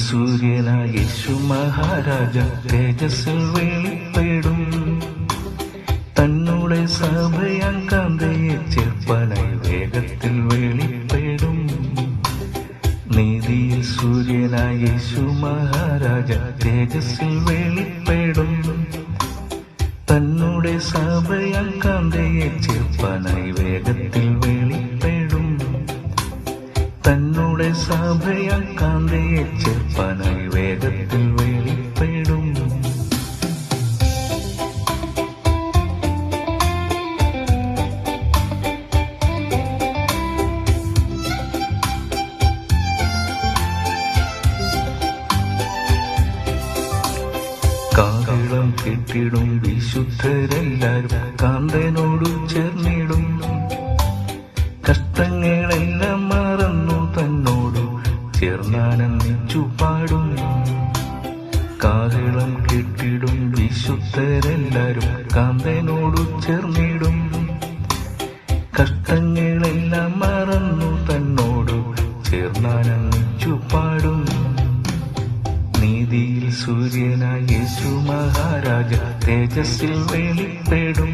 സൂര്യനായ യേശു മഹാരാജ തേജസ്സിൽ വെളിപ്പെടും. തന്നോടെ സഭയാൻ കാന്തയെ ചേർപ്പാനായി വേഗത്തിൽ വെളിപ്പെടും. നീതിയിൽ സൂര്യനായ യേശു മഹാരാജ തേജസ്സിൽ വെളിപ്പെടും. തന്നോടെ സഭയാൻ കാന്തയെ ചേർപ്പാനായി വേഗത്തിൽ വെളിപ്പെടും. തന്നോടെ സഭയാൻ കാന്തയെ ചേർപ്പാനായി വേഗത്തിൽ വെളിപ്പെടും. കാഹളം കെട്ടിടും വിശുദ്ധരെല്ലാരും കാന്തനോടു ചേർന്നിടും. കഷ്ടങ്ങളെല്ലാം മറന്നു തന്നോടു ചേർന്നാനന്ദിച്ചു പാടും. കാഹളം കെട്ടിടും വിശുദ്ധരെല്ലാരും കാന്തനോടു ചേർന്നിടും. കഷ്ടങ്ങളെല്ലാം മറന്നു തന്നോടു ചേർന്നാനന്ദിച്ചു പാടും. നീതിയിൽ സൂര്യനായ യേശു മഹാരാജ തേജസ്സിൽ വെളിപ്പെടും.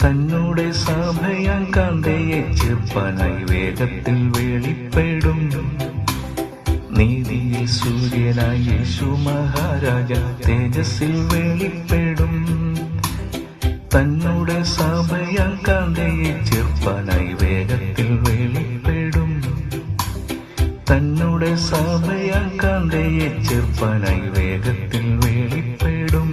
തന്നോടെ സഭയാൻ കാന്തയെ ചേർപ്പാനായി വേഗത്തിൽ വെളിപ്പെടും. നീതിയിൽ സൂര്യനായ യേശു മഹാരാജ തേജസ്സിൽ വെളിപ്പെടും. തന്നോടെ സഭയാൻ കാന്തയെ ചേർപ്പാനായി വേഗത്തിൽ വെളിപ്പെടും. തന്നോടെ സഭയാൻ കാന്തയെ ചേർപ്പാനായി വേഗത്തിൽ വെളിപ്പെടും.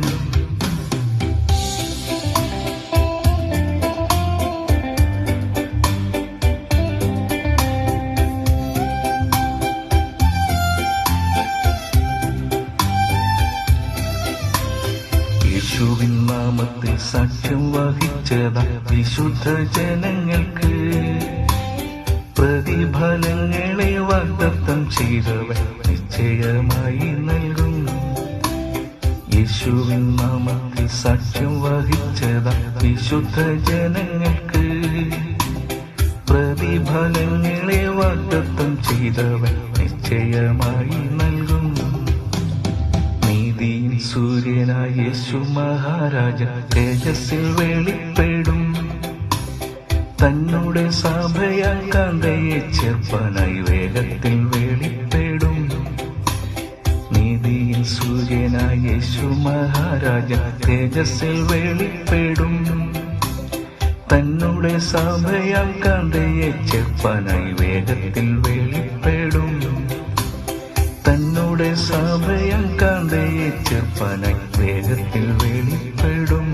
യേശുവിൻ നാമത്തിൽ സാക്ഷ്യം വഹിച്ചത വിശുദ്ധ ജനങ്ങൾക്ക് പ്രതിഫലങ്ങളെ വാഗ്ദത്തം ചെയ്തവൻ നിശ്ചയമായി നൽകും. യേശുവിൻ നാമത്തിൽ സാക്ഷ്യം വഹിച്ചത വിശുദ്ധ ജനങ്ങൾക്ക് പ്രതിഫലങ്ങളെ വാഗ്ദത്തം ചെയ്തവൻ നിശ്ചയമായി നൽകും. നീതിയിൽ സൂര്യനായ യേശു മഹാരാജ തേജസ്സിൽ വെളിപ്പെടും. തന്നോടെ സഭയാൻ കാന്തയെ ചേർപ്പാനായി വേഗത്തിൽ വെളിപ്പെടും. നീതിയിൽ സൂര്യനായ യേശു മഹാരാജ തേജസ്സിൽ വെളിപ്പെടും. തന്നോടെ സഭയാൻ കാന്തയെ ചേർപ്പാനായി വേഗത്തിൽ വെളിപ്പെടും. തന്നോടെ സഭയാൻ കാന്തയെ ചേർപ്പാനായി വേഗത്തിൽ വെളിപ്പെടും.